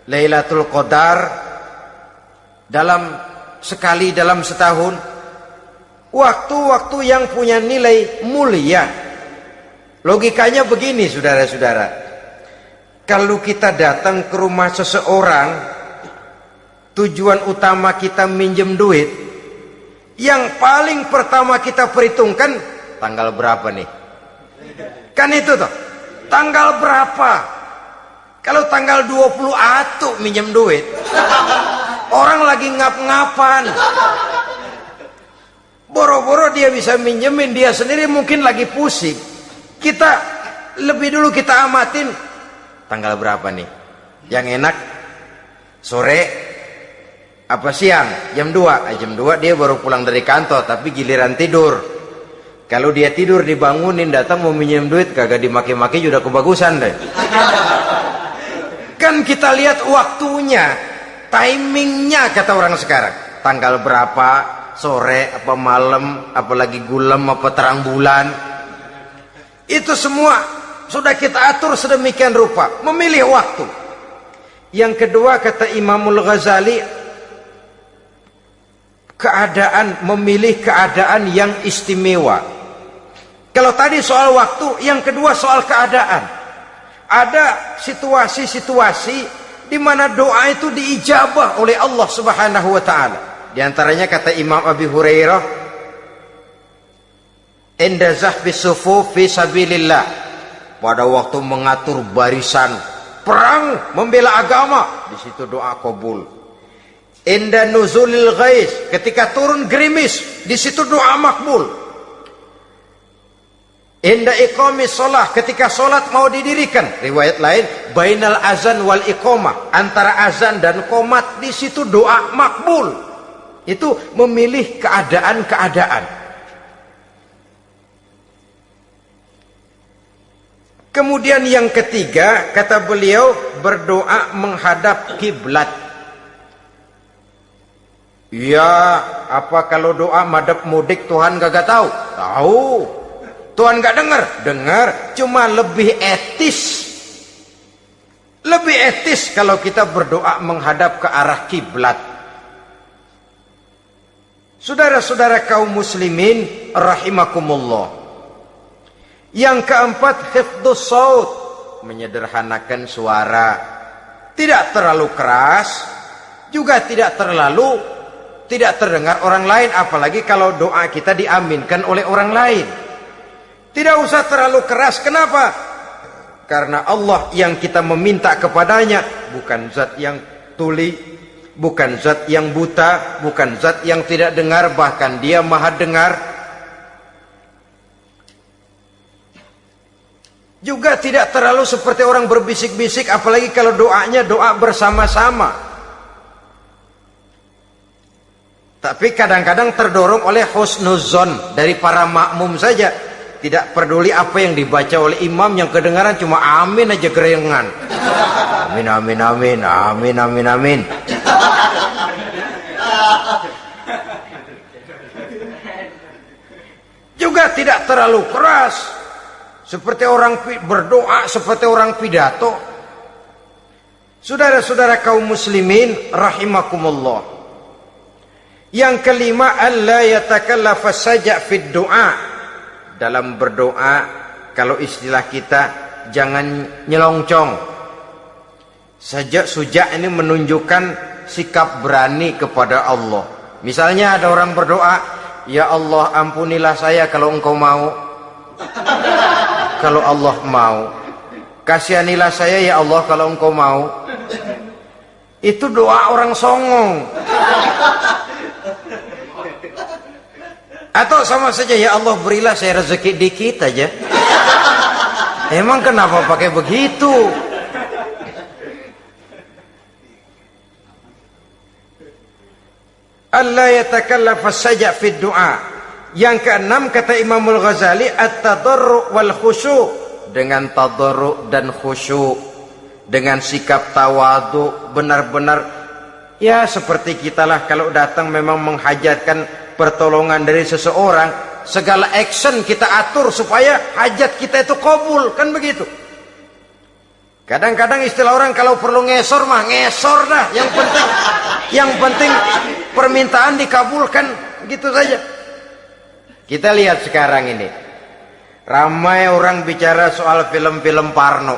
Speaker 1: Lailatul Qadar sekali dalam setahun. Waktu-waktu yang punya nilai mulia. Logikanya begini, saudara-saudara. Kalau kita datang ke rumah seseorang, tujuan utama kita minjem duit, yang paling pertama kita perhitungkan tanggal berapa nih? Kan itu toh, tanggal berapa? Kalau tanggal 20 atuh minjem duit, orang lagi ngap-ngapan, boro-boro dia bisa minjemin, dia sendiri mungkin lagi pusing. Kita lebih dulu kita amatin tanggal berapa nih, yang enak sore apa siang, jam 2. Jam 2 dia baru pulang dari kantor, tapi giliran tidur. Kalau dia tidur dibangunin, datang mau minjem duit, kagak dimaki-maki juga kebagusan deh. Kan kita lihat waktunya, timingnya, kata orang sekarang. Tanggal berapa, sore apa malam, apalagi gulem apa terang bulan. Itu semua sudah kita atur sedemikian rupa, memilih waktu. Yang kedua, kata Imamul Ghazali, memilih keadaan yang istimewa. Kalau tadi soal waktu, yang kedua soal keadaan. Ada situasi-situasi di mana doa itu diijabah oleh Allah Subhanahu wa taala. Di antaranya kata Imam Abi Hurairah, "Inda zahbis sufuf fi sabilillah." Pada waktu mengatur barisan perang membela agama, di situ doa kabul. Inda nuzulil ghais, ketika turun gerimis, di situ doa makbul. Inda iqamis shalah, ketika salat mau didirikan, riwayat lain bainal azan wal iqamah, antara azan dan qomat, di situ doa makbul. Itu memilih keadaan-keadaan. Kemudian yang ketiga, kata beliau, berdoa menghadap kiblat. Ya, apa kalau doa madhab mudik Tuhan gak tahu? Tahu. Tuhan gak dengar? Dengar, cuma lebih etis. Lebih etis kalau kita berdoa menghadap ke arah kiblat. Saudara-saudara kaum muslimin rahimakumullah. Yang keempat, hifdzus saut, menyederhanakan suara. Tidak terlalu keras, juga tidak terdengar orang lain, apalagi kalau doa kita diaminkan oleh orang lain. Tidak usah terlalu keras. Kenapa? Karena Allah yang kita meminta kepadanya bukan zat yang tuli, bukan zat yang buta, bukan zat yang tidak dengar, bahkan dia maha dengar. Juga tidak terlalu seperti orang berbisik-bisik, apalagi kalau doanya doa bersama-sama. Tapi kadang-kadang terdorong oleh husnuzon dari para makmum saja. Tidak peduli apa yang dibaca oleh imam, yang kedengaran cuma amin aja gerengan. Amin, amin, amin, amin, amin, amin. Juga tidak terlalu keras, seperti orang berdoa, seperti orang pidato. Saudara-saudara kaum muslimin rahimakumullah. Yang kelima, alla yatakallafa saja' fid du'a. Dalam berdoa, kalau istilah kita, jangan nyelongcong. Sajak sujak ini menunjukkan sikap berani kepada Allah. Misalnya ada orang berdoa, ya Allah ampunilah saya kalau engkau mau. Kalau Allah mau. Kasihanilah saya ya Allah kalau engkau mau. Itu doa orang songong. Atau sama saja, ya Allah berilah saya rezeki dikit aja. Emang kenapa pakai begitu? Allah yatakallafa saja fid du'a. Yang keenam kata Imamul Ghazali, at-tadarru' wal khusyu'. Dengan tadarru' dan khusyu', dengan sikap tawadu, benar-benar ya seperti kita lah kalau datang memang menghajatkan pertolongan dari seseorang, segala action kita atur supaya hajat kita itu kabul, kan begitu. Kadang-kadang istilah orang kalau perlu ngesor mah ngesor dah, yang penting permintaan dikabulkan, gitu saja. Kita lihat sekarang ini, ramai orang bicara soal film-film Parno.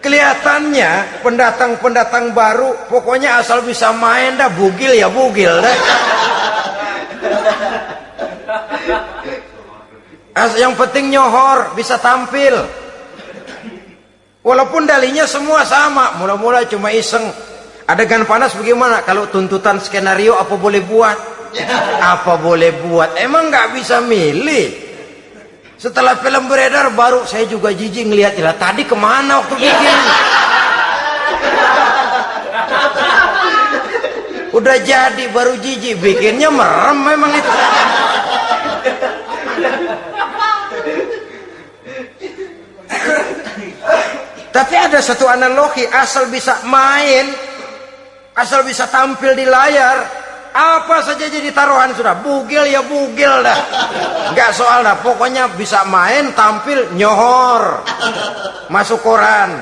Speaker 1: Kelihatannya pendatang-pendatang baru, pokoknya asal bisa main dah, bugil ya bugil dah. Yang penting nyohor, bisa tampil. Walaupun dalihnya semua sama, mula-mula cuma iseng. Adegan panas bagaimana? Kalau tuntutan skenario apa boleh buat? Apa boleh buat? Emang nggak bisa milih. Setelah film beredar baru saya juga jijik ngeliat, lah tadi kemana waktu bikin? Udah jadi baru jijik, bikinnya merem memang itu. Tapi ada satu analogi, asal bisa main, asal bisa tampil di layar, apa saja jadi taruhan sudah, bugil ya bugil dah, nggak soal dah, pokoknya bisa main, tampil, nyohor, masuk koran.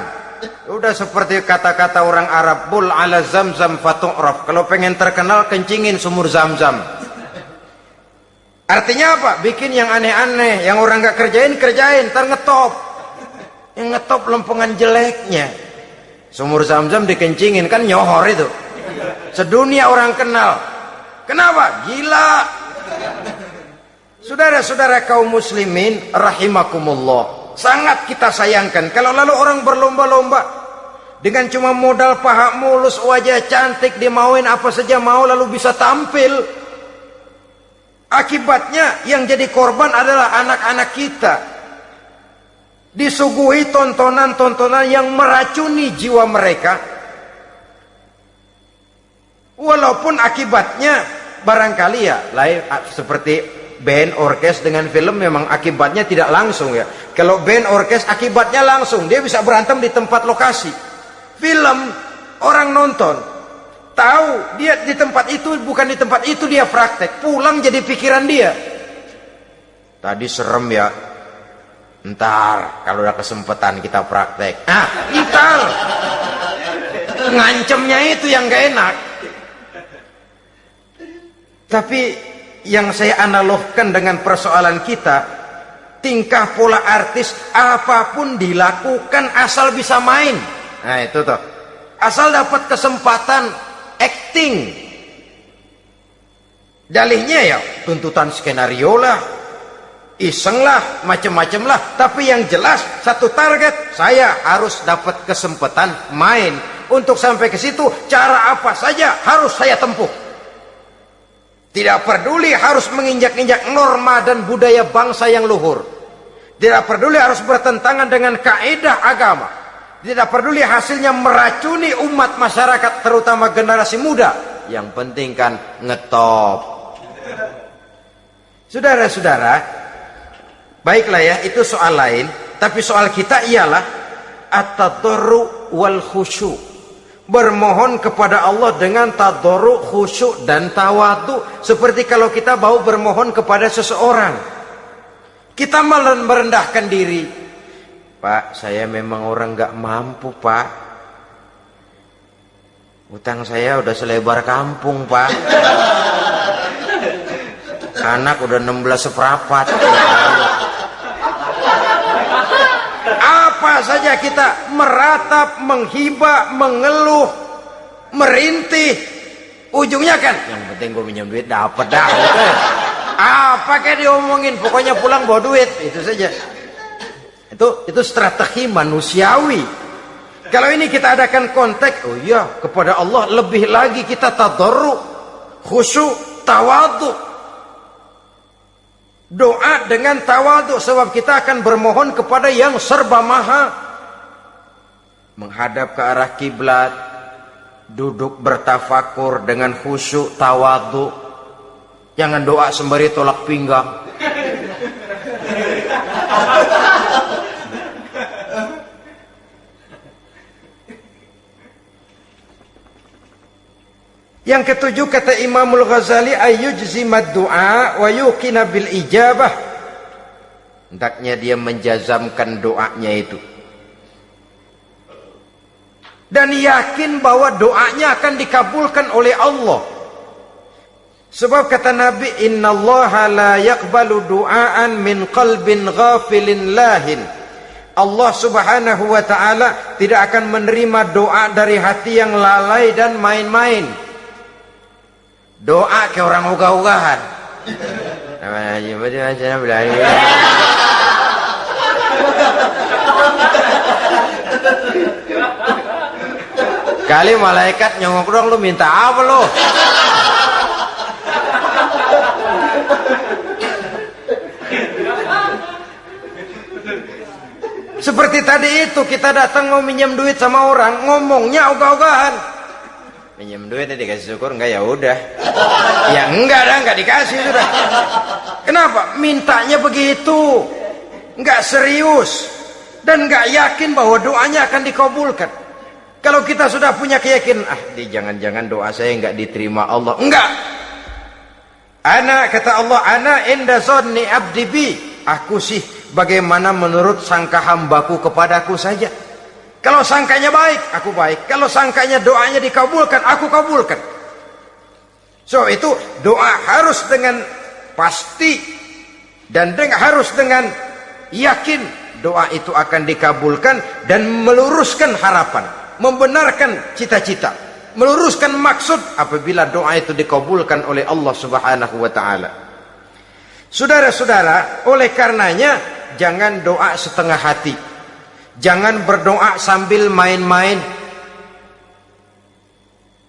Speaker 1: Udah seperti kata-kata orang Arab, bul ala zamzam fatu'raf. Kalau pengen terkenal kencingin sumur Zamzam. Artinya apa? Bikin yang aneh-aneh, yang orang nggak kerjain, ntar ngetop. Yang ngetop lempengan jeleknya. Sumur Zamzam dikencingin, kan nyohor itu. Sedunia orang kenal. Kenapa? Gila. Saudara-saudara kaum muslimin rahimakumullah, sangat kita sayangkan kalau lalu orang berlomba-lomba dengan cuma modal paha mulus, wajah cantik, dimauin apa saja mau, lalu bisa tampil. Akibatnya yang jadi korban adalah anak-anak kita, disuguhi tontonan-tontonan yang meracuni jiwa mereka. Walaupun akibatnya barangkali ya lain, seperti band orkes dengan film memang akibatnya tidak langsung ya. Kalau band orkes akibatnya langsung, dia bisa berantem di tempat lokasi. Film orang nonton tahu dia di tempat itu, bukan di tempat itu dia praktek, pulang jadi pikiran dia, tadi serem ya, ntar kalau udah kesempatan kita praktek. Ntar ngancemnya itu yang gak enak. Tapi yang saya analogkan dengan persoalan kita, tingkah pola artis apapun dilakukan asal bisa main. Nah itu tuh, asal dapat kesempatan acting. Dalihnya ya tuntutan skenario lah, iseng lah, macem-macem lah, tapi yang jelas satu target, saya harus dapat kesempatan main. Untuk sampai ke situ, cara apa saja harus saya tempuh. Tidak peduli harus menginjak-injak norma dan budaya bangsa yang luhur. Tidak peduli harus bertentangan dengan kaidah agama. Tidak peduli hasilnya meracuni umat masyarakat, terutama generasi muda. Yang penting kan ngetop. Saudara-saudara, baiklah ya, itu soal lain. Tapi soal kita ialah at-tadarru wal khusyu'. Bermohon kepada Allah dengan tadarru, khusyuk dan tawadhu. Seperti kalau kita mau bermohon kepada seseorang, kita merendahkan diri. Pak, saya memang orang gak mampu, Pak. Utang saya udah selebar kampung, Pak. Anak udah 16 seprapat. Apa saja kita meratap, menghibah, mengeluh, merintih, ujungnya kan yang penting gue minjem duit dapat dah gitu. Apa kayak diomongin, pokoknya pulang bawa duit, itu saja. Itu strategi manusiawi. Kalau ini kita adakan konteks, oh iya, kepada Allah lebih lagi kita tadarru, khusyuk, tawadhu. Doa dengan tawadhu, sebab kita akan bermohon kepada yang serba maha. Menghadap ke arah kiblat, duduk bertafakur dengan khusyuk, tawadhu. Jangan doa sembari tolak pinggang. Yang ketujuh, kata Imamul Ghazali, ayyujzimad du'a wa yuqina bil ijabah. Hendaknya dia menjazamkan doanya itu dan yakin bahwa doanya akan dikabulkan oleh Allah. Sebab kata Nabi, innallaha la yaqbalu du'aan min qalbin ghafilin lahin. Allah subhanahu wa ta'ala tidak akan menerima doa dari hati yang lalai dan main-main. Doa ke orang ugah-ugahan. Kali malaikat nyongok dong, lu minta apa lu? Seperti tadi itu, kita datang mau minjem duit sama orang, ngomongnya ogah-ogahan. Minjem duitnya dikasih syukur, enggak ya udah. Ya enggak dah, enggak dikasih sudah. Kenapa? Mintanya begitu, enggak serius dan enggak yakin bahwa doanya akan dikabulkan. Kalau kita sudah punya keyakinan, jangan-jangan doa saya enggak diterima Allah. Enggak. Kata Allah, ana inda zanni abdi bi. Aku sih bagaimana menurut sangka hambaku kepadaku saja. Kalau sangkanya baik, aku baik. Kalau sangkanya doanya dikabulkan, aku kabulkan. So itu doa harus dengan pasti dan harus dengan yakin doa itu akan dikabulkan dan meluruskan harapan, membenarkan cita-cita, meluruskan maksud apabila doa itu dikabulkan oleh Allah Subhanahu wa taala. Saudara-saudara, oleh karenanya jangan doa setengah hati. Jangan berdoa sambil main-main.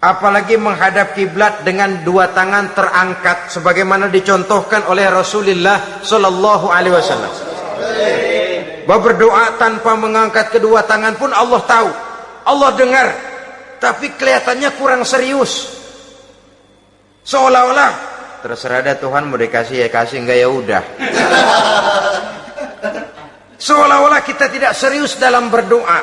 Speaker 1: Apalagi menghadap kiblat dengan dua tangan terangkat sebagaimana dicontohkan oleh Rasulullah sallallahu alaihi wasallam. Bahwa berdoa tanpa mengangkat kedua tangan pun Allah tahu, Allah dengar, tapi kelihatannya kurang serius. Seolah-olah terserah dah Tuhan, mau dikasih ya kasih, enggak ya udah. Seolah-olah kita tidak serius dalam berdoa.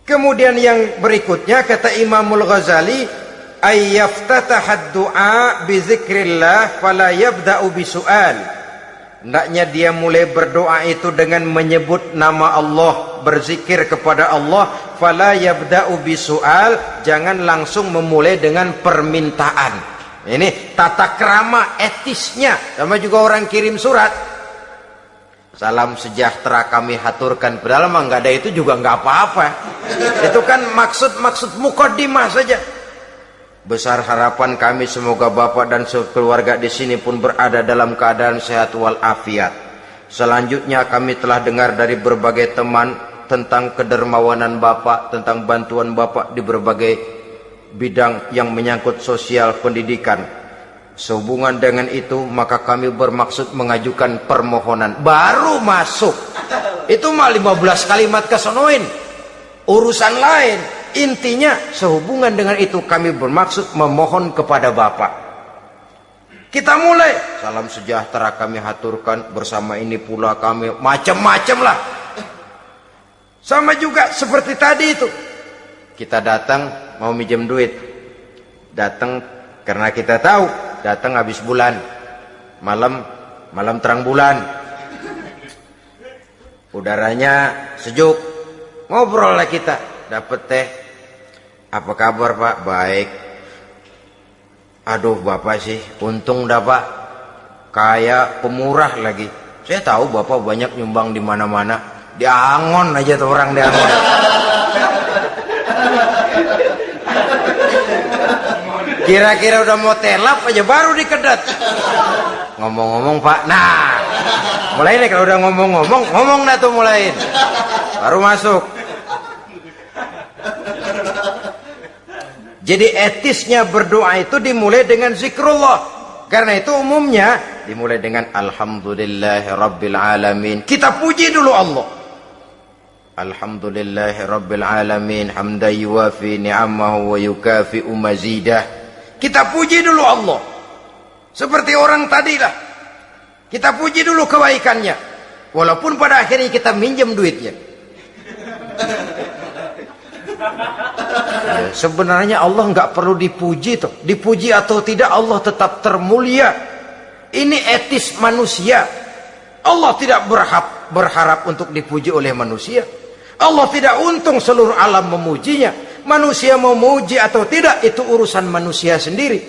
Speaker 1: Kemudian yang berikutnya kata Imamul Ghazali, ayyaftatahad du'a bi zikrillah fala yabda'u bisu'al. Hendaknya dia mulai berdoa itu dengan menyebut nama Allah, berzikir kepada Allah, fala yabda'u bisu'al, jangan langsung memulai dengan permintaan. Ini tata krama etisnya. Sama juga orang kirim surat, salam sejahtera kami haturkan, padahal mah nggak ada itu juga nggak apa-apa. Itu kan maksud mukaddimah saja. Besar harapan kami semoga Bapak dan sekeluarga di sini pun berada dalam keadaan sehat walafiat. Selanjutnya kami telah dengar dari berbagai teman tentang kedermawanan Bapak, tentang bantuan Bapak di berbagai bidang yang menyangkut sosial pendidikan. Sehubungan dengan itu maka kami bermaksud mengajukan permohonan. Baru masuk itu mah 15 kalimat kesonoin, urusan lain. Intinya sehubungan dengan itu kami bermaksud memohon kepada Bapak. Kita mulai. Salam sejahtera kami haturkan, bersama ini pula kami macam-macam lah. Sama juga seperti tadi itu. Kita datang mau minjem duit. Datang karena kita tahu datang habis bulan. Malam terang bulan. Udaranya sejuk. Ngobrol lah kita. Dapat teh. Apa kabar Pak? Baik. Aduh Bapak sih untung dah Pak. Kayak pemurah lagi. Saya tahu Bapak banyak nyumbang di mana-mana. Di Angon aja tuh orang di Angon. Kira-kira udah mau telap aja baru dikedet. Ngomong-ngomong Pak. Nah. Mulai nih kalau udah ngomong-ngomong. Ngomong dah tuh mulain. Baru masuk. Jadi etisnya berdoa itu dimulai dengan zikrullah. Karena itu umumnya dimulai dengan Alhamdulillahirabbil alamin. Kita puji dulu Allah. Alhamdulillahirabbil alamin hamdan yuwafi ni'amahu wa yukafi'u mazidah. Kita puji dulu Allah. Seperti orang tadi lah. Kita puji dulu kebaikannya. Walaupun pada akhirnya kita minjem duitnya. Ya, sebenarnya Allah nggak perlu dipuji toh. Dipuji atau tidak Allah tetap termulia. Ini etis manusia. Allah tidak berharap untuk dipuji oleh manusia. Allah tidak untung seluruh alam memujinya. Manusia mau memuji atau tidak itu urusan manusia sendiri.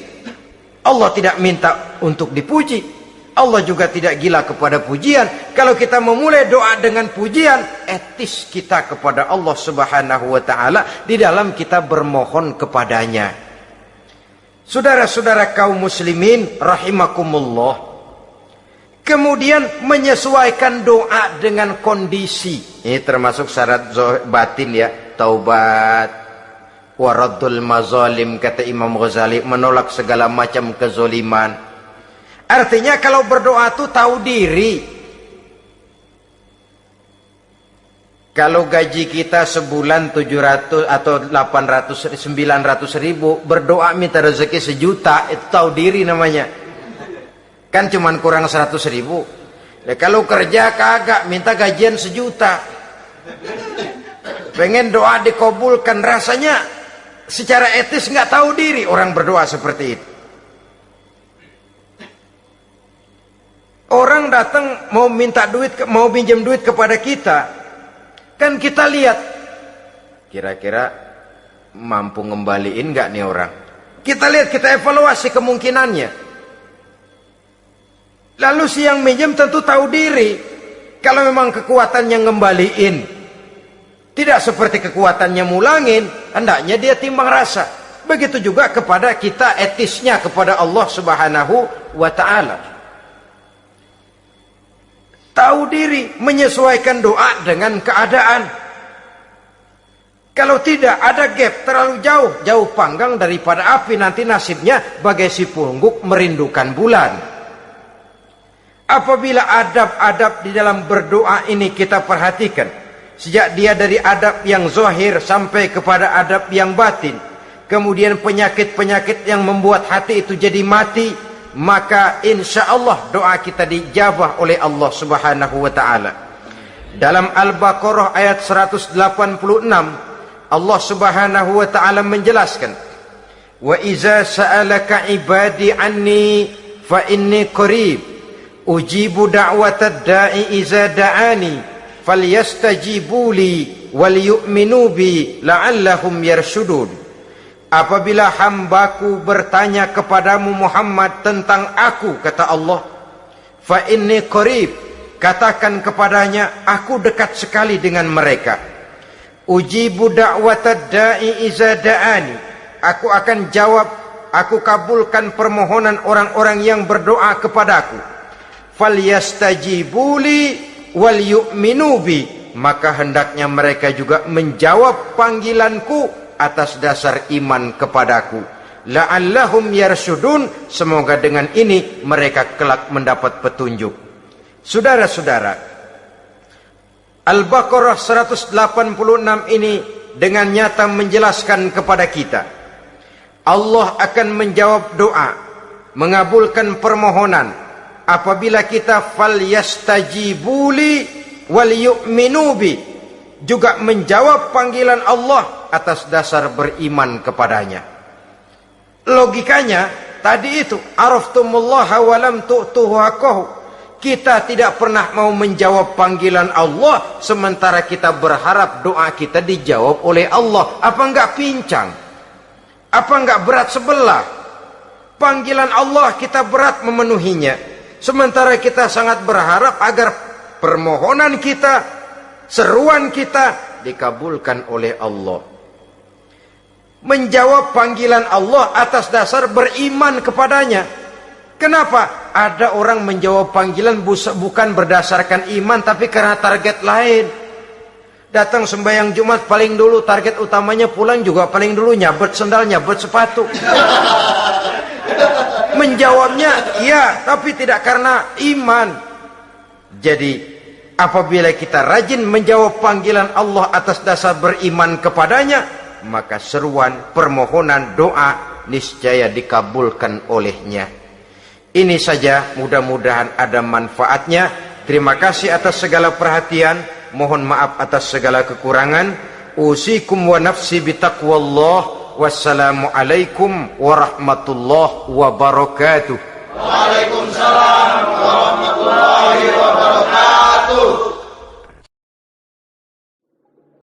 Speaker 1: Allah tidak minta untuk dipuji. Allah juga tidak gila kepada pujian. Kalau kita memulai doa dengan pujian, etis kita kepada Allah Subhanahu wa taala di dalam kita bermohon kepadanya. Saudara-saudara kaum muslimin rahimakumullah. Kemudian menyesuaikan doa dengan kondisi. Ini termasuk syarat batin ya, taubat, waraddul mazalim kata Imam Ghazali, menolak segala macam kezoliman. Artinya kalau berdoa itu tahu diri. Kalau gaji kita sebulan 700 atau 800 900 ribu, berdoa minta rezeki 1 juta, itu tahu diri namanya. Kan cuman kurang 100 ribu. Ya, kalau kerja kagak minta gajian 1 juta. Pengen doa dikabulkan, rasanya secara etis nggak tahu diri orang berdoa seperti itu. Orang datang mau minta duit, mau pinjam duit kepada kita, kan kita lihat kira-kira mampu ngembaliin nggak nih orang. Kita lihat, kita evaluasi kemungkinannya. Lalu si yang minjem tentu tahu diri. Kalau memang kekuatannya ngembaliin tidak seperti kekuatannya mulangin, hendaknya dia timbang rasa. Begitu juga kepada kita etisnya kepada Allah Subhanahu wa taala. Tahu diri, menyesuaikan doa dengan keadaan. Kalau tidak ada gap terlalu jauh panggang daripada api, nanti nasibnya bagai si pungguk merindukan bulan. Apabila adab-adab di dalam berdoa ini kita perhatikan, sejak dia dari adab yang zahir sampai kepada adab yang batin, kemudian penyakit-penyakit yang membuat hati itu jadi mati, maka insya Allah doa kita dijabah oleh Allah Subhanahu wa ta'ala. Dalam Al-Baqarah ayat 186 Allah Subhanahu wa ta'ala menjelaskan, wa iza sa'alaka ibadi anni fa inni qarib ujibu da'watad da'i iza da'ani falyastajibu li wal yu'minu bi la'allahum yarshudun. Apabila hambaku bertanya kepadamu Muhammad tentang aku, kata Allah, fa inni qarib, katakan kepadanya aku dekat sekali dengan mereka. Ujibu da'watad da'i iza da'ani, aku akan jawab aku kabulkan permohonan orang-orang yang berdoa kepadaku. Falyastajibuli wal yu'minu bi, maka hendaknya mereka juga menjawab panggilanku atas dasar iman kepadaku. La'allahum yarsyudun, semoga dengan ini mereka kelak mendapat petunjuk. Saudara-saudara, Al-Baqarah 186 ini dengan nyata menjelaskan kepada kita, Allah akan menjawab doa, mengabulkan permohonan apabila kita falyastajibuli wal yu'minu bi, juga menjawab panggilan Allah atas dasar beriman kepadanya. Logikanya tadi itu, araftumullaha wa lam tu'tuhu haqqahu. Kita tidak pernah mau menjawab panggilan Allah sementara kita berharap doa kita dijawab oleh Allah. Apa enggak pincang? Apa enggak berat sebelah? Panggilan Allah kita berat memenuhinya, sementara kita sangat berharap agar permohonan kita, seruan kita dikabulkan oleh Allah. Menjawab panggilan Allah atas dasar beriman kepadanya. Kenapa? Ada orang menjawab panggilan bukan berdasarkan iman, tapi karena target lain. Datang sembahyang Jumat paling dulu, target utamanya pulang juga paling dulu nyabet sendal, nyabet sepatu. Menjawabnya iya, tapi tidak karena iman. Jadi apabila kita rajin menjawab panggilan Allah atas dasar beriman kepadanya, maka seruan, permohonan, doa niscaya dikabulkan olehnya. Ini saja, mudah-mudahan ada manfaatnya. Terima kasih atas segala perhatian. Mohon maaf atas segala kekurangan. Usikum wa nafsi bitaqwallah. Wassalamualaikum warahmatullahi wabarakatuh.
Speaker 2: Waalaikumsalam warahmatullahi wabarakatuh.